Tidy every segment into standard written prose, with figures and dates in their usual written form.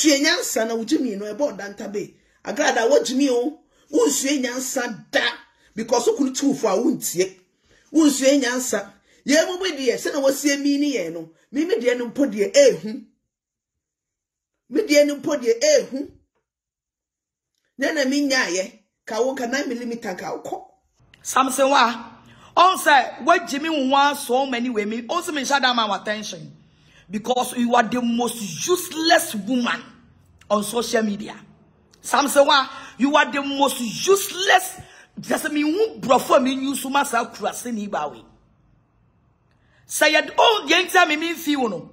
sue nyansa na wujimi no ebo dantabe Agradaa wojimi o unsue nyansa da because okunu tufo a wuntie unsue nyansa ye mu de se na wosie mi ni ye no mi de no mpo de ehu mi de no mpo de ehu na mi nyaaye ka wo ka 9 mm ka wo Samsonwaa on say what Jimmy wants so many women also me shut down my attention because you are the most useless woman on social media. Samsonwaa, you are the most useless. Just me who brought me you so much across any bawi. Say it all the entire me feel no.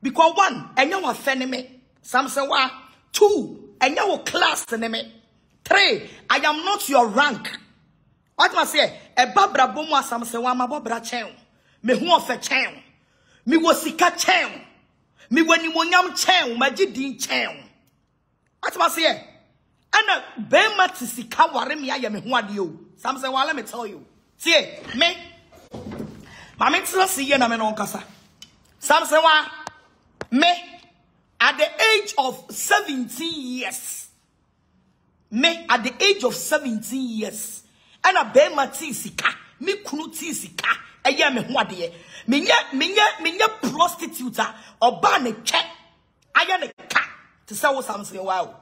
Because one, and you are enemy. Samsonwaa, two, and you are class enemy. Three, I am not your rank. What must say? A babra bomo Samsonwaa ma babra chen. Me hu ofe chen. Me wosika chen. Me wani wonyam chen. Majidin chen. What must say? Ana bema tisika ware me aye me hu ade o. Samsonwaa, let me tell you. See me. Mama tell see ye na me no nkasa. Samsonwaa, me at the age of 17 years. Me at the age of 17 years. And a bema tisika, me kunu tisika, a ya me wade, minya prostitute or ban a check. I am a cat to sell something. Wow.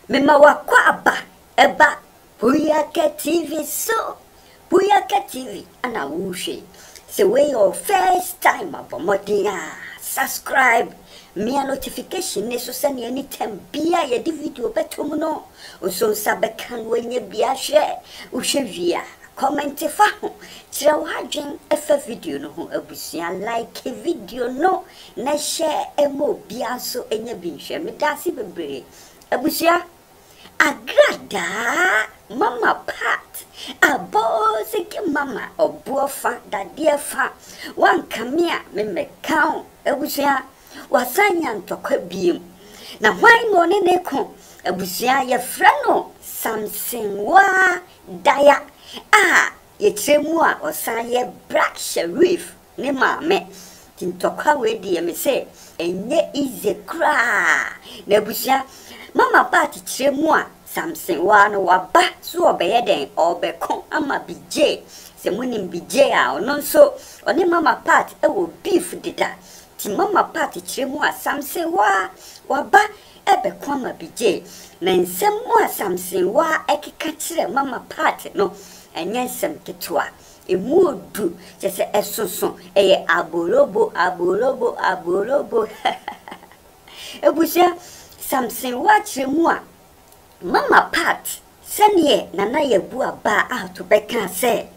Mema wakwa eba Puyaka TV so. Puyaka TV ana wushe. So when your first time abomodia subscribe me notification ne so send anytime bia ye di video betom no so sabekan wenye bia share uhwe via comment fa ho tira wo hadwen efa video no ho abusua like video no na share emo bia so enya bi hwe me dase bebre abusua Agradaa mama pat abosiki mama obofour dadie fa wan kamia me count abusua wasanya ntokwa biem na hwan no ne ko abusua ye fra no Samsonwaa Daya ye tremu a osaye black Sherif ne mame tintokwa we die me se enye ize kra na abusua mama party tremu a Samsonwaa no waba so obeye den obekon ama bije se munim bije a ono so oni mama party ewo beef dida ti mama party tremu a Samsonwaa waba ebekon ama bije na nsem mu a Samsonwaa ekeka kire mama party no enye nsem ketwa emudu jese esoso eye aborobo ebusia Samsonwaa tremu a mama pat senie nana yebu aba to beka se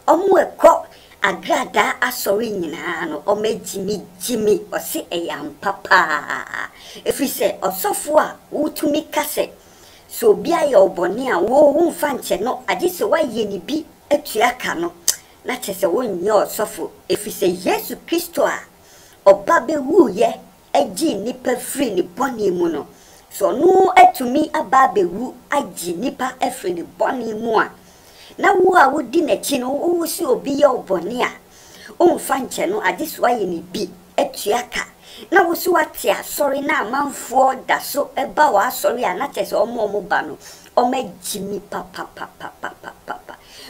omu ekọ Agradaa asori nyina no omejimi osi eyam papa efise osofo a wutumi kase so bia ye obone a wo wumfa nche no agise waye ni bi atuaka no na chese wonye osofo efise Yesu Kristo a obabe wuye eji nipa free ni boni mu no so no etumi ababe wu agi nipa efre ni boni mu a na wo a wodi na chi no wo si obi ye obone a omfa nche no agise waye ni bi atuaka na wo si wate asori na amanfo da so eba wa asori a na chese omo ba no omagimi papa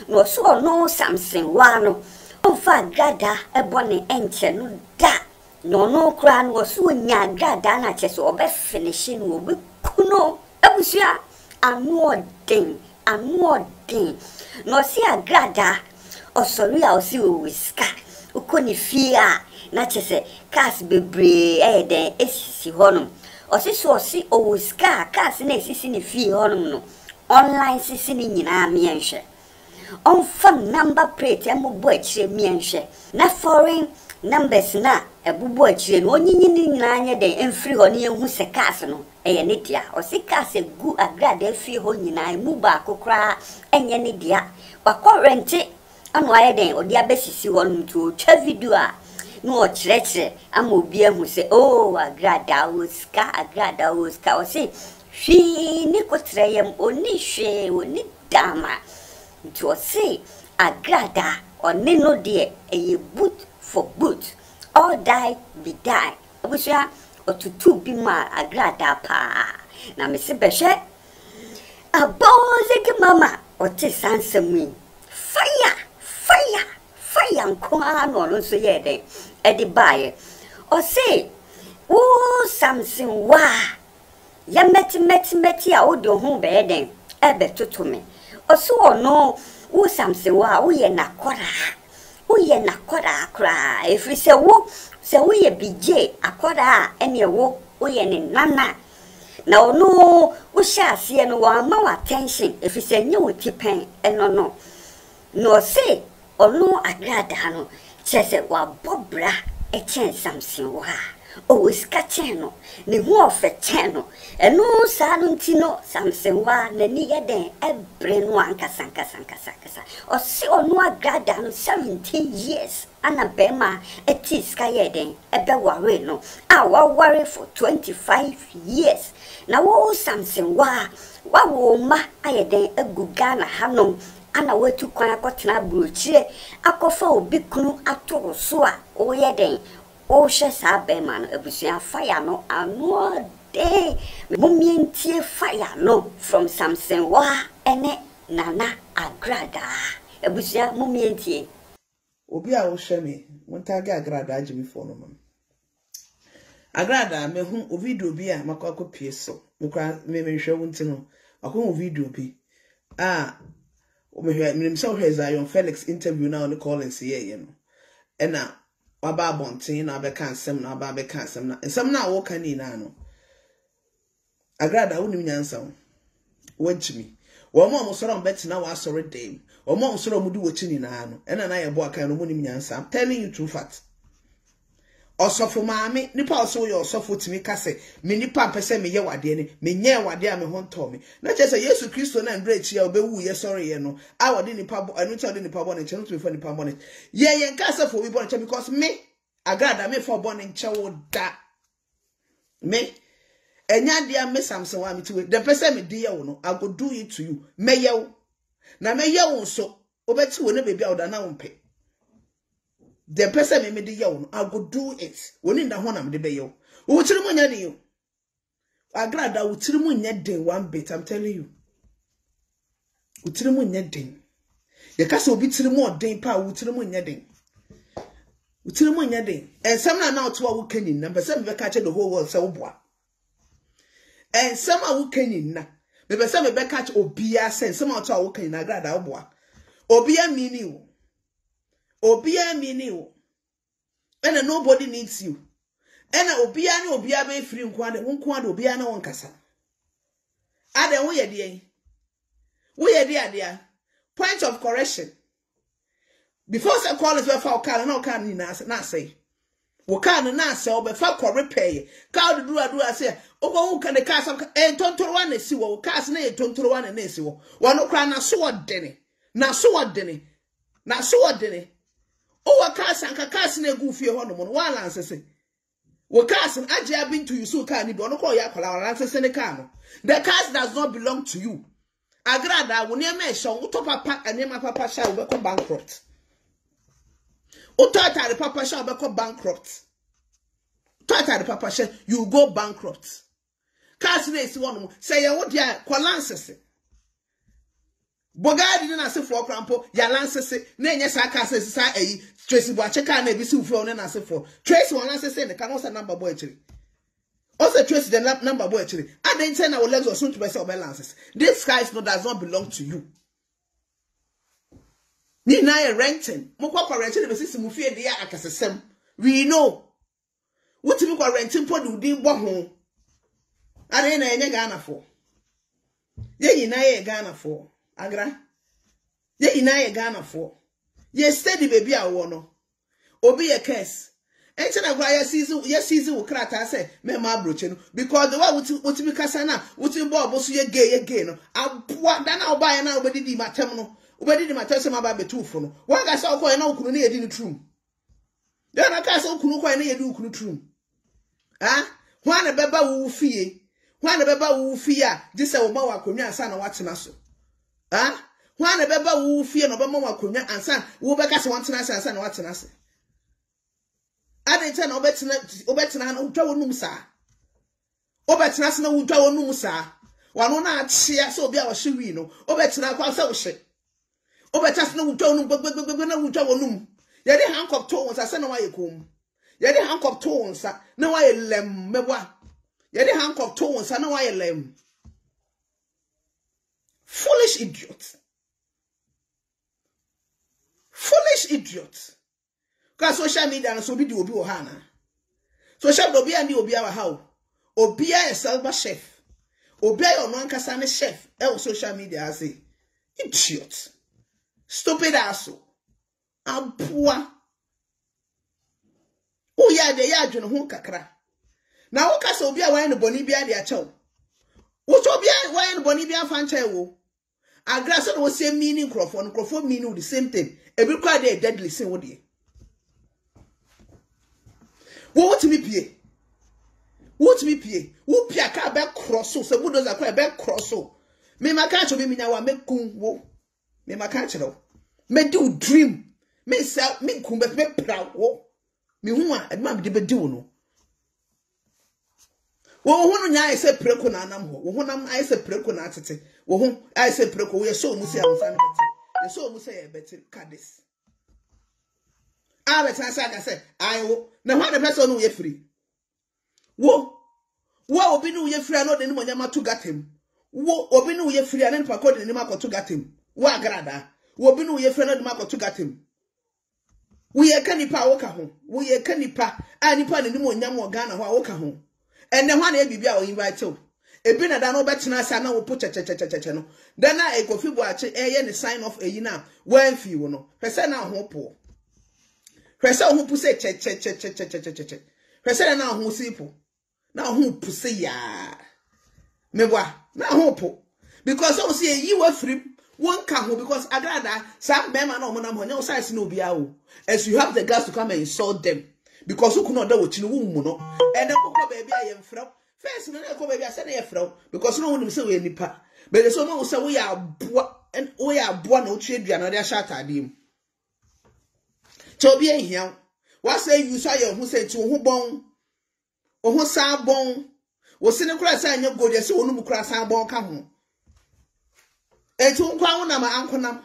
no so no Samsonwaa no omfa Agradaa ebone enche no da no kra no so nya Agradaa na chese obe finish no obe kuno abusua anoden no si Agradaa osori a osi wiska ukoni fia na chese kas bebre den esisi honum osi owiska kas na esisi ni fie honum no online sisi ni nyina mienhwe on phone number plate amubo akire mienhwe na foreign numbers na ebubo akire no onyinyi ni nyina anye den emfiri ho ne ehu se kas no eye ne dia osi kas egu Agradaa fie ho nyina emu ba kokra enye ne dia wakọ rente anu aye den odi abesisi honum to twa video a no chreche amobi ehu se oh Agradaa uska o se She Nicotrayam only she only dama. To say Agradaa or Nino dear a boot for boot. All die be die. I wish ya or to two be my Agradaa pa. Now Miss Beshet a bozig mama or tis answer me. Fire, fire, fire and come on so yet. Eddie buy or say, oh, Samsonwaa. Ya meti a odo ho beden ebeto to me oso ono wo Samsonwaa wo ye nakora kra efri se wo ye bije akora ene wo ye ne nana na ono wo sha ase no wa ma attention efri se nye wo tipen eno no se ono Agradaa no chese wa bobra e chen Samsonwaa o iskacheno ni huofe cheno enu saruntino Samsonwaa na nigeden ebrenu ankasa o si onu Agradaa no 17 years ana bema etiska yeden ebe ware no a ware for 25 years na wo Samsonwaa wa wo ma ayeden eguga na hanom ana wetu kwan akotena burochire akofa obi kunu atoro so a o yeden o she sabe man ebusia fire no ano de momientie fire no from Samsonwaa ene nana Agradaa ebusia momientie obi a wo hwe me montage Agradaa jimi fo no mam Agradaa me hu o video bi a makwa pie so mekwa me hwe wonti no akwa video bi o me hwe me so hwe zionfelix interview na on call and say no ena waba bontin na abeka nsem na aba abeka nsem na nsem na wo kan ni na no Agradaa wonim nyansa wanchimi wo mo soro mbeti na wa soro dem wo mo soro mu di wochi ni na no ena na ye bo aka no monim nyansa. I'm telling you true fact. Osofo maame nipa oso ye osofo timi kase me nipa pese me ye wade ni me nye wade a me ho nto me na chese Yesu Kristo na ndre chi a obewu ye sorry ye no a wade nipa bo anu cha wade nipa bo ne che no to for nipa bo ne ye nkase for we bo ne because me Agradaa me for bo ne che wo da me enya dia me Samsonwaa me tiwe the person me die wo no I go do it to you me ye wo na me ye wo so obeti wo ne bebi a oda na wo mpe the person me de yo I go do it woni nda ho na me de be yo wo chiri mu nya de yo Agradaa wo chiri mu nya den one bit. I'm telling you wo chiri mu nya den ye ka se obi chiri mu odin pa wo chiri mu nya den wo chiri mu nya den ensem na na oto a wo kanyin na pese me be ka che the whole world se wo boa ensem a wo kanyin na me pese me be ka che obia se ensem a oto a wo kanyin na Agradaa wo boa obia mini wo obia mini wo and nobody needs you and obia ni obia be free nkwade obia na wonkasa ade wo ye de ade point of correction before say call is we for car na car ni na say wo car na say o be fa ko repair car do say ogo wo kan the car some tontoro wa na si wo car na e tontoro wa na si wo no kra na so odene o cars and cars na egu fie ho no mo wa lansese wo cars aje abin to you so car ni do no call ya kola lansese ne car no the cars does not belong to you Agradaa wo ne ma ehwo wo to papa anema papa sha wo be ko bankrupt o tata the papa sha wo be ko bankrupt tata the papa sha you go bankrupt cars na esi wo no say ye wo dia kola lansese Bogadi na se for crampo ya lansese na enye sa ka se sa eyi Tracy bo acheka na ebisi ufo na se for Tracy won lansese ne ka no sa number boy chiri o se Tracy the number boy chiri aden na wo legs or soon to be say lansese this guys no does not belong to you ni na ye renting mo kwa renting be sisi mu fie dia akasesem we know wotimi kwa renting po de udin bo ho ade na enye Ghana for ye na ye Ghana for Agra ye inaye Ghana for ye steady baby awo no obi ye case enti na gwa ye season wo krata say me ma broche no because the way wuti bi kasa na wuti bo obo so ye gay no aboa da na oba ye na obedi matem no obedi matem se ma ba betufo no wa ga sa okọ ye na okunu na ye di ni trum de na ka sa okunu kwa ye na ye di okunu trum ha ho na beba wo fie Hwan beba wo fie a gise wo ma wakonwa ansa na watena so. Ah? Hwan beba wo fie no bema wakonwa ansa wo beka se watena so ansa na watena so. Ade na obetena na udwa wonum saa. Obetena se na udwa wonum saa. Wano na achia so obi a wo hwe no. Obetena kwa se wo hwe. Obetena se na udwa wonum gbegbegbegbe na udwa wonum. Ye de handcuff to wonsa se na waye kom. Ye de handcuff to wonsa na waye lem mebwa. Ye de handcuff to wonsa na waye lem. Foolish idiot. Foolish idiot. Because social media and so be do obi ohana. Social media obi ani obi awa how. Obi a selber chef. Obi a ono nkansah ne chef. Social media say idiot. Stupid asshole. Abua. O ya de ya adwene ho kakra. Na wo kasa obi a wan no boni bia de achew. Wo to obi a wan no boni bia fa nche wo. Agra so no say meaning crofo meaning the same thing. Ebi kwa de deadly sin wo de. What me pie? What me pie? Wo Puyaka be crosso so bulldozer kwa be crosso. Me maka cho me nya wa me kun wo. Me maka chero. Me do dream. Me sell me kun be proud wo. Me hu a adma be be do no. Wo hu no nya ise preko na anam ho. Wo hu nam ise preko na atete. Wo hu ise preko wo ye so mu se amsa na beti. Ye so mu se ye beti kadis. Aka say ayo na hwa the person no ye free. Wo obi no ye free no de no nyama to gatem. Wo obi no ye free na npa ko de nima ko to gatem. Wo Agradaa. Wo obi no ye free no de ma ko to gatem. Wo ye kanipa wo ka ho. Wo ye kanipa a nipa ne nimo nyama Ghana ho a wo ka ho. Enne hwa na bibia o invite o. Ebi na da no betena asa na wo po chechechecheche no. Da na e kofi bo ache ye ne sign off eyi na wan fi wo no. Pese na ho po. Pese ho pu se che. Pese na ho sipo. Na ho pu se ya. Mebwa na ho po. Because o se yi wa free one ka ho because Agradaa some men na omo na mo nya o size na obi a o. As you have the guts to come and insult them. Because who could not do what you know, and then go baby I am from. First, no go baby I said I from because no one will say we nipa. But there's someone who say we are and we are born no trade and other shot at him. To be in here, what say you say who say to who bon or who sa bon was in a class and you go there so no class and bon come home. And to crown my uncle nam.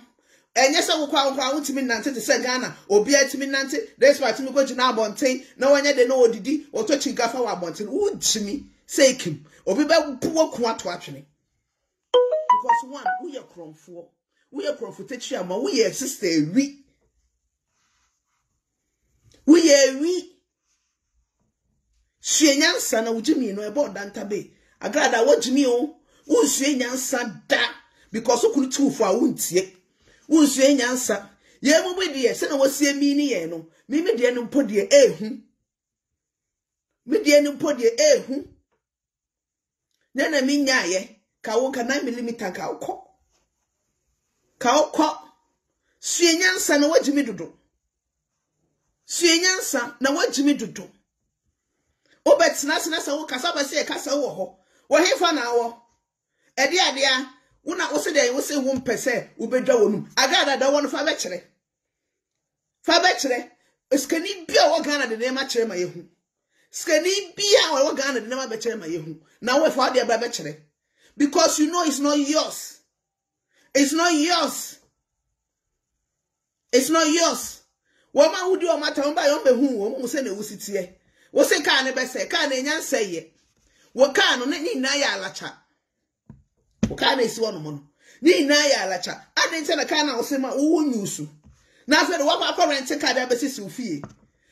And yes, I will crown to me Nancy to say Ghana or be at me Nancy. That's why to me go to now bontain. No one yet they know what did he or touching Gaffa bontain. Would to me say him or be about poor quant watching. Because one, we are crom for we are profitetia, but we are sister we are we. She nyansa na ujimi no about Dantabe. Agradaa what me oh, who's she nyansa da because who could two for a wound ye. Unse nyansa ye mo de se na wosie mi ni ye no me de no podie ehu me de no podie ehu na mi nya ye ka wo ka 9 mm ka ukọ sue nyansa na wagimi dodo sue nyansa na wagimi dodo obetena se na se wo kasa ba se kasa wo ho wo hefa na wo ede ade a una wo se de wo se wo mpese wo bedwa wonum Agradaa da won fa be kire skani bia wo Ghana de nema kire ma yehu skani bia wo Ghana de nema be kire ma yehu na wo fa de ba be kire because you know it's not yours wo ma wudi o mata wo ba yo behu wo mu se na wo sitie wo se ka ne be se ka na nyansa ye wo ka no ni na ya alacha Kana isi wonu mo ni na ya alacha adinche na kana osema wo nyusu na fe de wa kwa rent card abesisi ofie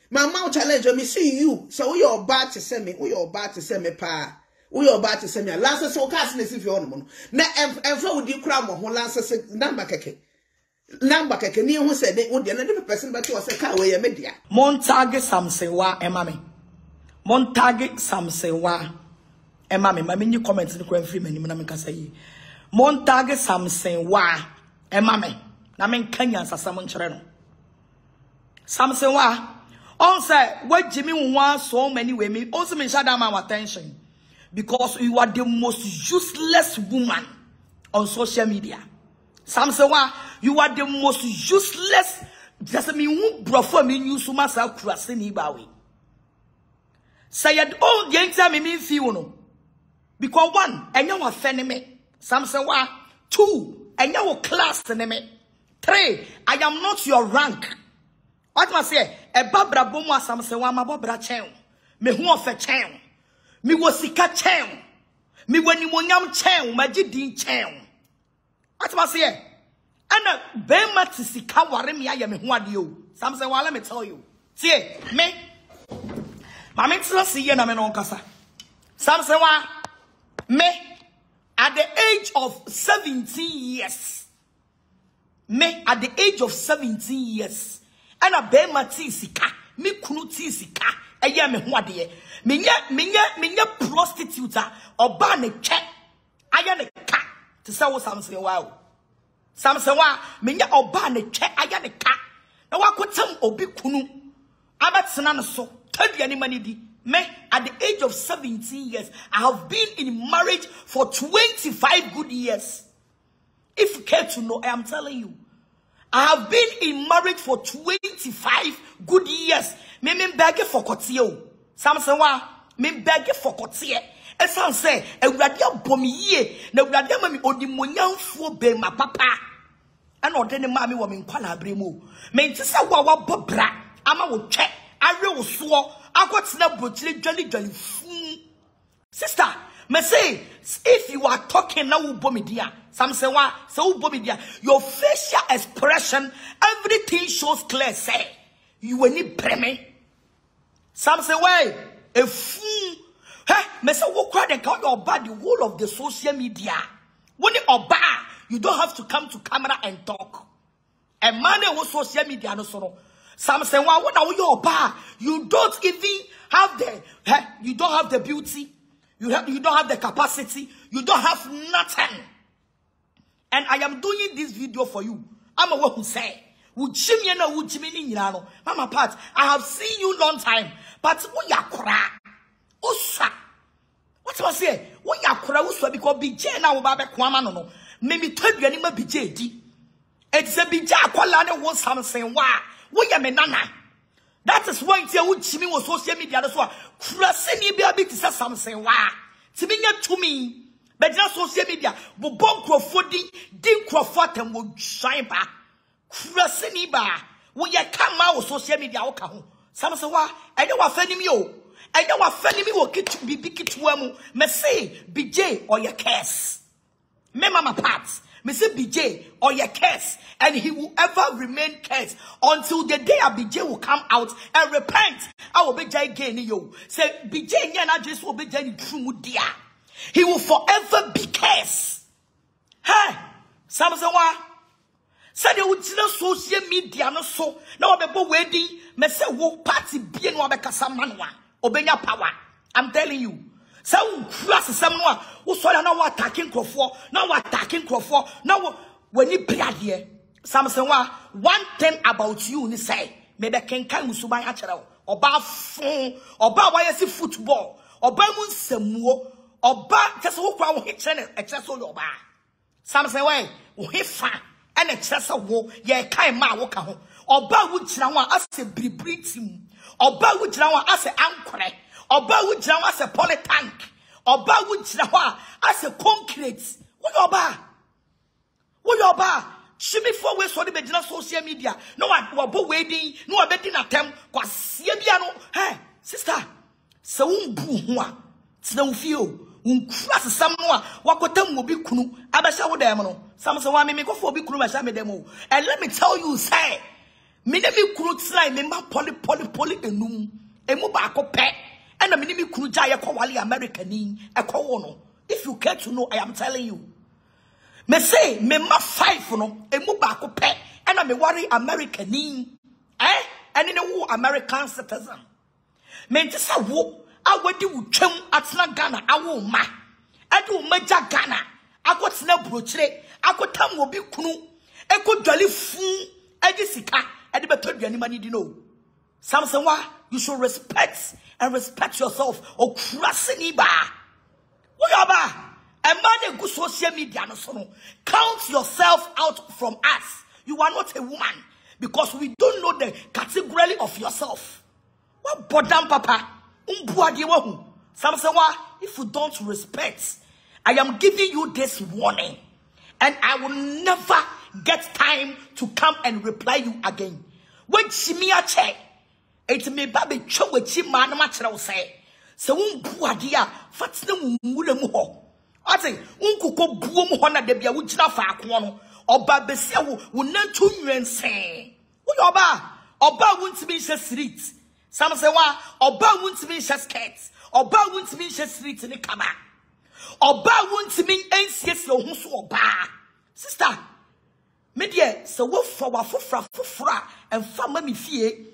mama challenge me see you so we your bad to send me pa we your bad to send me last so cast na sifi wonu mo na emfa wodi kura mo ho last se number keke ni hu se de wodi na de person ba to se ka we ye media Montage Samsonwaa emame Montage Samsonwaa emame mami ni comment ni kwa free mani na me kasa yi Montage Samsonwaa emame na me kanya sasam nkyere no Samsonwaa on say wagimi nwa so many way me also me shada ma attention because you are the most useless woman on social media. Samsonwaa, you are the most useless. Just me who brought me you so much out crossing Ibawi. Say it all the time me feel no. Because one, and you are enemy. Samsonwaa. 2, and you class enemy. 3, I am not your rank. What must say? A babra bomo Samsonwaa ma babra chen. Me who of a chen. Me was sika chen. Me when you wonyam chen, ma jidin chen. What must say? And a bema to sika warem ya me who adio. Samsonwaa, let me tell you. See, me. Mama see you na me no kasa. Samsonwaa, me at the age of 17 years. Me at the age of 17 years. And a bema tisika. Me kunu tisika. Aya me ho ade. Minya prostitute or ban a check. Aya ne ka. To say what Samsonwaa. Samsonwaa minya oba ne check aya ne ka. Na wakotam obi kunu. Abatsena no so. Tadi ani mani di. Me, at the age of 17 years, I have been in marriage for 25 good years. If you care to know, I am telling you. I have been in marriage for 25 good years. Me beg for kotio. Samsonwaa, me beg for kotie. Esan say, ewuradia bomiye, na ewuradia mami odimonyanfo be ma papa. Ano de ne mami wo me nkwala abremu. Me ntisa wa bobra, ama wo twe, are wo so. Sister, me say, if you are talking now, Samsonwaa, so your facial expression, everything shows clear. Say, you will need preme. Samsonwaa, a fool. Hey, me say, what crowd and count your body, the whole of the social media. When you are bad, you don't have to come to camera and talk. A man who social media no so. Samsonwaa, what are you bar? You don't even have you don't have the beauty. You don't have the capacity. You don't have nothing. And I am doing this video for you. I'm a one who say, Mama Pat, I have seen you long time. But what was say? What ya kura because BJ now babe kwama no. Maybe 12 anima BJ di. It's a BJ akwala ne won Samsonwaa. That is why you Jimmy was social media. That's why Krasini be a bit Samsonwaa. Timinya to me, but just social media. But bon crofodi, dim crofot and would shine back. Krasini ba. When you come out with social media, Samsonwaa, I don't want offending you. I don't want offending me. Will get be big to wemu. Me say BJ or your case. Me mama parts. Me say BJ or your curse, and he will ever remain cursed until the day BJ will come out and repent. I will be again you. Say BJ nyana just will be true dear. He will forever be cursed. Hey, Samsonwaa. Said you would see social media no so. Now be wedding. Me say wo party bien wa be kasamanwa. Obenya power. I'm telling you. So class someone who saw now attacking Crawford, now attacking Crawford, now when you play here, Samsonwaa, one thing about you, you say, maybe can Musubai Acharo, or bar phone, or bar YSC football, or bar Munsamu, or bar just who crowd hit excess of your bar. Samsonwaa, we fan and excess of war, ye kind ma walk home, or bar which now as a breathing, or bar which now as an anchor. Oba would now as a poly tank. Oba would now as a concrete. What your bar? What your bar? Shimmy for we saw the social media. No one was waiting, no betting at them. Cause hey, sister. So boo, snow few. Class someone, what them will be kunu. Abasha would demo. Samsonwaa me go for big crew demo. And let me tell you, say, me crew slime, me poly enum. Emu bako pet. And a minimum Krujaya Kowali American a Kowono. If you care to know, I am telling you. Me say, me ma 5 no, a mubako pet, and I me worry American and in a war American citizen. Me just a wo, I would do chum at Ghana, I will ma. I do major Ghana. I got snap brochure, I could tell will be kunu, I could jolly fool, I Jessica, I never told you any money to know. Samsonwaa, you should respect and respect yourself. Oh, Krasini ba. Uyaba, a man go social media no so. Count yourself out from us. You are not a woman because we don't know the category of yourself. What bodam papa? Samsonwaa, if you don't respect, I am giving you this warning, and I will never get time to come and reply you again. When Shimia che, it may baby chow with Chimana Machro say, so buadia, fats no mulemuho. I say, Unkuko boom hona de bia wujna fakwono, or babesia will not to you and say, Oba won't be she street. Samsonwaa, Oba won't be she skirts, Oba won't be she street in the kama. Oba won't mean NCS your husu oba. Sister, media, so what for fufra and family fee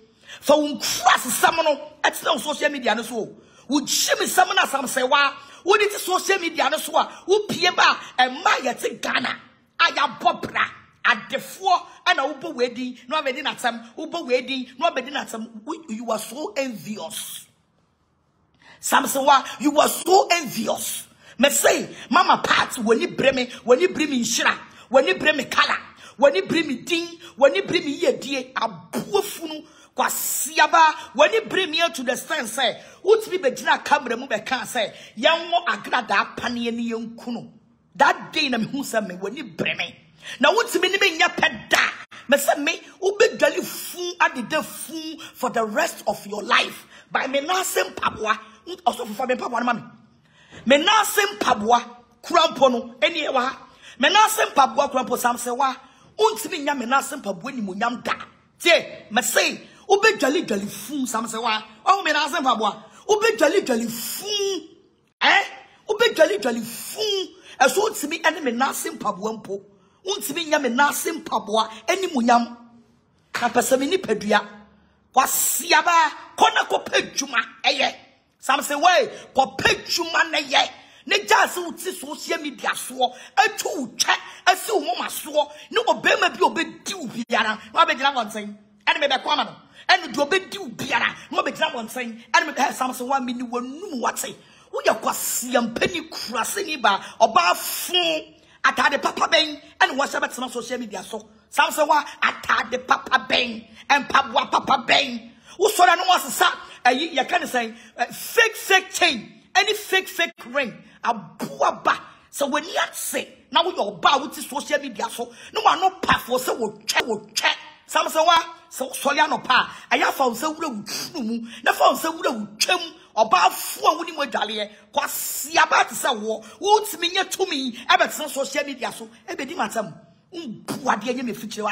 for cross someone at no social media no so. Would shimmy summon us Samsonwaa? Would it social media no so? Would Puyaka and Maya to Ghana? Ayabopra at the four and Uber wedding, no wedding at some Uber wedding, no wedding at some. You are so envious. Samsonwaa, you are so envious. Me say, Mama Pat, when you bring me shira, when you bring me color, when you bring me ding, when you bring me ye dear, a buffunu, kwasiaba, when you bring me to the stand, say, what's be bedina camera move can't say, young mo Agradaa pani and young kuno. That day, na who me when you bring me. Now, what's me in your pet da? Me say me, ube gali fool at the fool for the rest of your life. By me nasem pabwa, also for me pabwa, mammy. Menasem pabwa krampono eni ewa menasem pabwa krampo Samsonwaa untimi nya menasem pabwa ni munyam da tie me say ubedwali fu Samsonwaa o menasem pabwa ubedwali fu ubedwali fu eso untimi ene menasem pabwa mpo untimi nya menasem pabwa eni munyam na pese me ni padua kwasiaba kona ko pedwuma eye Samsonwaa ko pedwuma na ye ne jase uti social media so etu twa ase wo mama so ne obema bi obedi ubiara no abegina wonsen ene me be kwama no ene do obedi ubiara no abegina wonsen ene me Samsonwaa mi ni wanum wate wo ye kwasiam pani kurase ni ba oba fun atade papa ben ene wo se betena social media so Samsonwaa atade papa ben en pabwa papa ben wo so na no wasesa you can say fake chain, any fake ring, a buaba. So when you say now you're bow with social media, so no one no pa for so will check. Samsonwaa, so Soliano pa. I have found so little the phone so little chum or bar 4 winning with Dalia. Quasi about to say war, what's me to me, ever since social media, so everything at some. What do you mean, future?